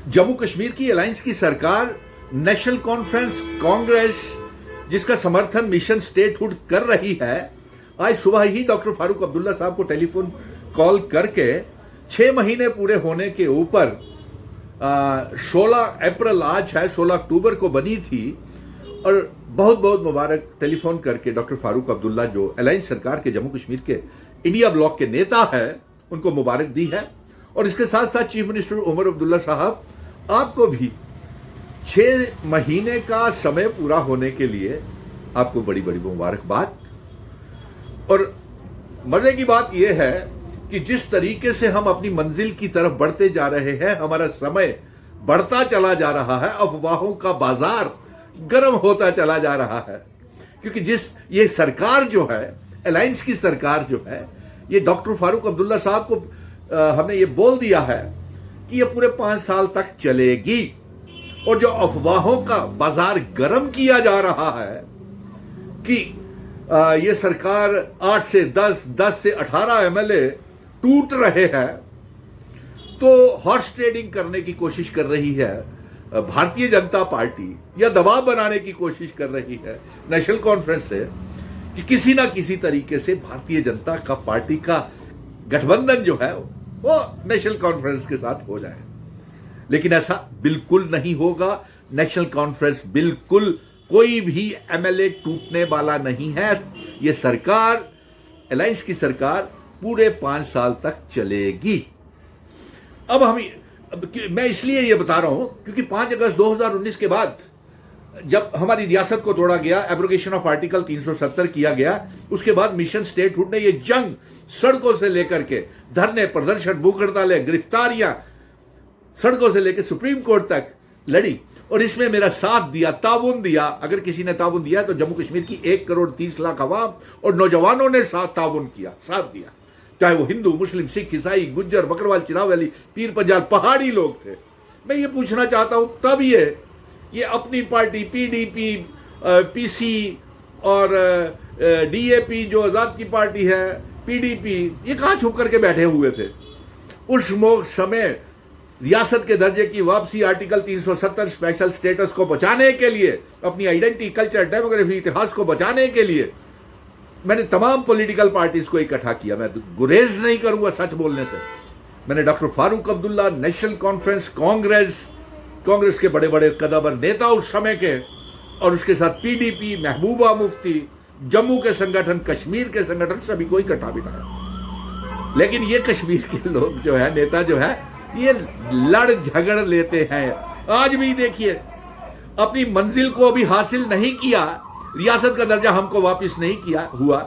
जम्मू कश्मीर की अलायंस की सरकार नेशनल कॉन्फ्रेंस कांग्रेस जिसका समर्थन मिशन स्टेटहुड कर रही है, आज सुबह ही डॉक्टर फारूक अब्दुल्ला साहब को टेलीफोन कॉल करके 6 महीने पूरे होने के ऊपर 16 अप्रैल आज है, 16 अक्टूबर को बनी थी और बहुत बहुत मुबारक टेलीफोन करके डॉक्टर फारूक अब्दुल्ला जो अलायंस सरकार के जम्मू कश्मीर के इंडिया ब्लॉक के नेता है उनको मुबारक दी है। और इसके साथ साथ चीफ मिनिस्टर उमर अब्दुल्ला साहब आपको भी 6 महीने का समय पूरा होने के लिए आपको बड़ी बड़ी मुबारकबाद। और मजे की बात यह है कि जिस तरीके से हम अपनी मंजिल की तरफ बढ़ते जा रहे हैं, हमारा समय बढ़ता चला जा रहा है, अफवाहों का बाजार गर्म होता चला जा रहा है, क्योंकि ये सरकार जो है, अलायंस की सरकार जो है, ये डॉक्टर फारूक अब्दुल्ला साहब को हमने ये बोल दिया है कि ये पूरे 5 साल तक चलेगी। और जो अफवाहों का बाजार गर्म किया जा रहा है कि ये सरकार 8 से 10, 10 से 18 एमएलए टूट रहे हैं, तो हॉर्स ट्रेडिंग करने की कोशिश कर रही है भारतीय जनता पार्टी, या दबाव बनाने की कोशिश कर रही है नेशनल कॉन्फ्रेंस से कि किसी ना किसी तरीके से भारतीय जनता का पार्टी का गठबंधन जो है वो नेशनल कॉन्फ्रेंस के साथ हो जाए। लेकिन ऐसा बिल्कुल नहीं होगा। नेशनल कॉन्फ्रेंस बिल्कुल कोई भी एमएलए टूटने वाला नहीं है। ये सरकार, अलायंस की सरकार पूरे 5 साल तक चलेगी। अब मैं इसलिए ये बता रहा हूं क्योंकि 5 अगस्त 2019 के बाद जब हमारी रियासत को तोड़ा गया, एब्रोगेशन ऑफ आर्टिकल 370 किया गया, उसके बाद मिशन स्टेटहुड ने ये जंग सड़कों से लेकर के धरने, प्रदर्शन, भूख हड़तालें, गिरफ्तारियां, सड़कों से लेकर सुप्रीम कोर्ट तक लड़ी और इसमें मेरा साथ दिया, ताउन दिया। अगर किसी ने ताउन दिया तो जम्मू कश्मीर की 1 करोड़ 30 लाख अवाम और नौजवानों ने ताउन किया, साथ दिया, चाहे वो हिंदू, मुस्लिम, सिख, ईसाई, गुज्जर, बकरवाल, चिरावली, पीर पंजाल, पहाड़ी लोग थे। मैं ये पूछना चाहता हूं, तब ये अपनी पार्टी पीडीपी, पीसी और डीएपी जो आजाद की पार्टी है, पीडीपी, ये कहां छुप करके बैठे हुए थे? उस समय रियासत के दर्जे की वापसी, आर्टिकल 370 स्पेशल स्टेटस को बचाने के लिए, अपनी आइडेंटिटी, कल्चर, डेमोग्राफी, इतिहास को बचाने के लिए मैंने तमाम पॉलिटिकल पार्टीज को इकट्ठा किया। मैं गुरेज नहीं करूंगा सच बोलने से। मैंने doctor Farooq Abdullah, national conference, Congress के बड़े बड़े कदमर नेता उस समय के, और उसके साथ पीडीपी, महबूबा मुफ्ती, जम्मू के संगठन, कश्मीर के संगठन, सभी को इकट्ठा बिठाया। लेकिन ये कश्मीर के लोग जो है, नेता जो है, ये लड़ झगड़ लेते हैं। आज भी देखिए, अपनी मंजिल को अभी हासिल नहीं किया, रियासत का दर्जा हमको वापस नहीं किया हुआ।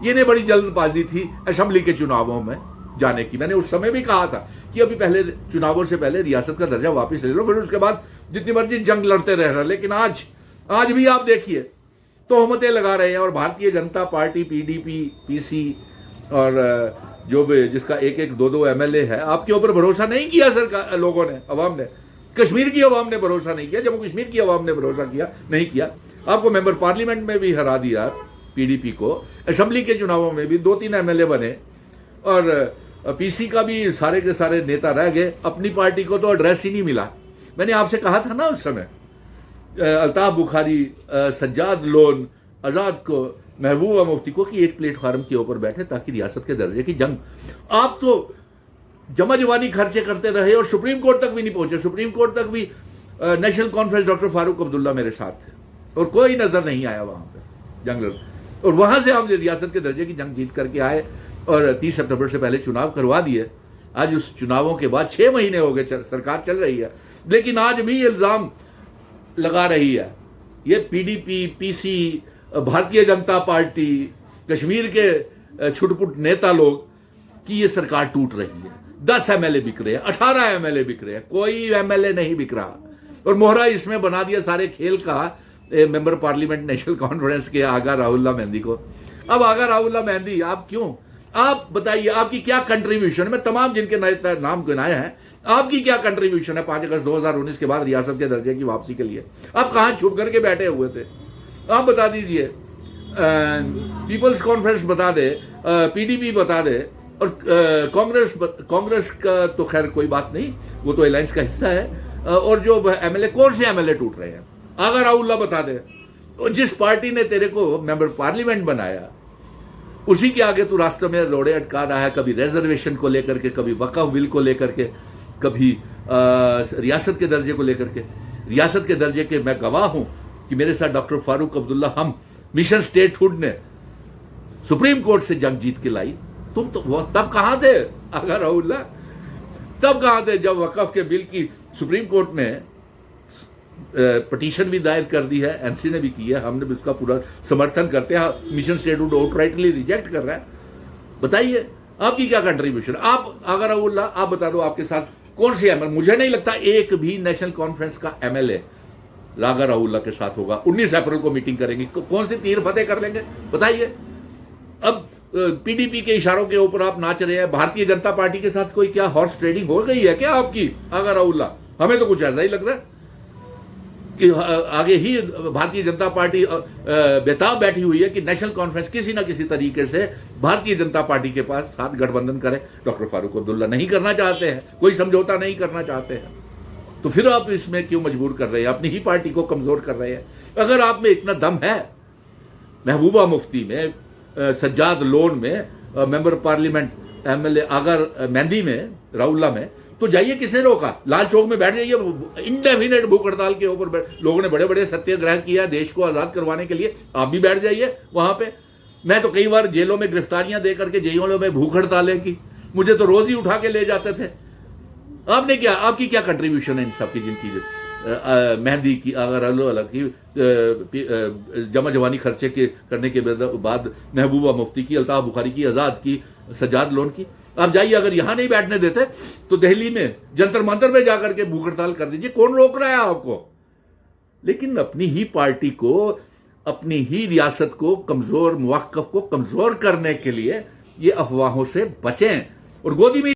ये ने बड़ी जल्दबाजी थी असेंबली के चुनावों में जाने की। मैंने उस समय भी कहा था कि अभी पहले चुनावों से पहले रियासत का दर्जा वापस ले लो, फिर उसके बाद जितनी मर्जी जंग लड़ते रह रहे। लेकिन आज भी आप देखिए, तोहमतें लगा रहे हैं और Bharatiya Janata party, PDP, PC और जो भी जिसका 1-1, 2-2 एमएलए है, आपके ऊपर भरोसा नहीं किया सरकार, लोगों ने, अवाम ने, कश्मीर की अवाम ने भरोसा नहीं किया, जम्मू कश्मीर की अवाम ने भरोसा नहीं किया। आपको मेंबर पार्लियामेंट में भी हरा दिया पीडीपी को, असेंबली के चुनावों में भी 2-3 एमएलए बने और पीसी का भी सारे के सारे नेता रह गए। अपनी पार्टी को तो एड्रेस ही नहीं मिला। मैंने आपसे कहा था ना उस समय, अल्ताफ बुखारी, सज्जाद लोन, आजाद को, महबूबा मुफ्ती को कि एक प्लेटफार्म के ऊपर बैठे ताकि रियासत के दर्जे की जंग। आप तो जमा जवानी खर्चे करते रहे और सुप्रीम कोर्ट तक भी नहीं पहुंचे। सुप्रीम कोर्ट तक भी national conference doctor Farooq Abdullah मेरे साथ थे और कोई नजर नहीं आया वहां पे जंग। और वहां से हम रियासत के दर्जे की जंग जीत करके आए और 30 सितंबर से पहले चुनाव करवा दिए। आज उस चुनावों के बाद 6 महीने हो गए, सरकार चल रही है, लेकिन आज भी इल्जाम लगा रही है ये PDP, PC, Bharatiya Janata party, Kashmir के छुटपुट नेता लोग कि ये सरकार टूट रही है। 10 एमएलए बिक रहे हैं, 18 एमएलए बिक रहे हैं, कोई एमएलए नहीं बिक रहा। और मोहरा इसमें बना दिया सारे खेल का मेंबर पार्लियामेंट नेशनल कॉन्फ्रेंस के आगा राहुल्ला मेहंदी को। अब आगा राहुल्ला मेहंदी, आप क्यों, आप बताइए, आपकी क्या कंट्रीब्यूशन है? मैं तमाम जिनके नाम गिनाए हैं, आपकी क्या कंट्रीब्यूशन है 5 अगस्त 2019 के बाद रियासत के दर्जे की वापसी के लिए? आप कहां छुप करके बैठे हुए थे? आप बता दीजिए। पीपल्स कॉन्फ्रेंस बता दे, पीडीपी बता दे, और कांग्रेस का तो खैर कोई बात नहीं, वो तो अलायंस का हिस्सा है। और जो एमएलए, कौन से एमएलए टूट रहे हैं? अगर अल्लाह बता दे। तो जिस पार्टी ने तेरे को मेंबर पार्लियामेंट बनाया उसी के आगे तू रास्ते में रोड़े अटका रहा है, कभी रिजर्वेशन को लेकर के, कभी वक्फ बिल को लेकर के, कभी रियासत के दर्जे को लेकर के। रियासत के दर्जे के मैं गवाह हूं कि मेरे साथ डॉक्टर फारूक अब्दुल्ला, हम मिशन स्टेटहुड ने सुप्रीम कोर्ट से जंग जीत के लाई। तुम तो वो तब कहां थे? अगर अल्लाह तब कहां थे जब वक्फ के बिल की सुप्रीम कोर्ट ने पटिशन भी दायर कर दी है, एनसी ने भी की है, हमने भी उसका पूरा समर्थन करते हैं। मिशन स्टेटहुड आउटराइटली रिजेक्ट कर रहा है। बताइए आपकी क्या कंट्रीब्यूशन? आप अगर अल्लाह आप बता दो आपके साथ कौन सी एमएलए? मुझे नहीं लगता एक भी नेशनल कॉन्फ्रेंस का एमएलए लागा राउल्ला के साथ होगा। 19 अप्रैल को मीटिंग करेंगे, कौन सी तीर फतेह कर लेंगे? बताइए। अब पीडीपी के इशारों के ऊपर आप नाच रहे हैं। भारतीय जनता पार्टी के साथ कोई क्या हॉर्स ट्रेडिंग हो गई है क्या आपकी? अगर राउल्ला, हमें तो कुछ ऐसा ही लग रहा है कि आगे ही भारतीय जनता पार्टी बेताब बैठी हुई है कि नेशनल कॉन्फ्रेंस किसी ना किसी तरीके से भारतीय जनता पार्टी के पास साथ गठबंधन करे। डॉक्टर फारूक अब्दुल्ला नहीं करना चाहते हैं, कोई समझौता नहीं करना चाहते हैं, तो फिर आप इसमें क्यों मजबूर कर रहे हैं? अपनी ही पार्टी को कमजोर कर रहे हैं। अगर आप में इतना दम है, महबूबा मुफ्ती में, सज्जाद लोन में, मेंबर पार्लियामेंट एमएलए अगर मेहंदी में, राउल्ला में, तो जाइए। किसने रोका? लाल चौक में बैठ जाइए। इंडेफिनेट भूख हड़ताल के ऊपर लोगों ने बड़े बड़े सत्याग्रह किया देश को आजाद करवाने के लिए। आप भी बैठ जाइए वहां पे। मैं तो कई बार जेलों में गिरफ्तारियां दे करके जेलों में भूख हड़तालें की, मुझे तो रोज ही उठा के ले जाते थे। आपने क्या, आपकी क्या कंट्रीब्यूशन है इन सब की? जिनकी मेहंदी की, अगर अलग की, जमा जवानी खर्चे के करने के बाद महबूबा मुफ्ती की, अल्ताफ बुखारी की, आजाद की, सज्जाद लोन की, आप जाइए। अगर यहां नहीं बैठने देते तो दिल्ली में जंतर मंतर में जाकर के भूख हड़ताल कर दीजिए। कौन रोक रहा है आपको? लेकिन अपनी ही पार्टी को, अपनी ही रियासत को कमजोर, मुवक्कफ को कमजोर करने के लिए ये अफवाहों से बचें और गोदी में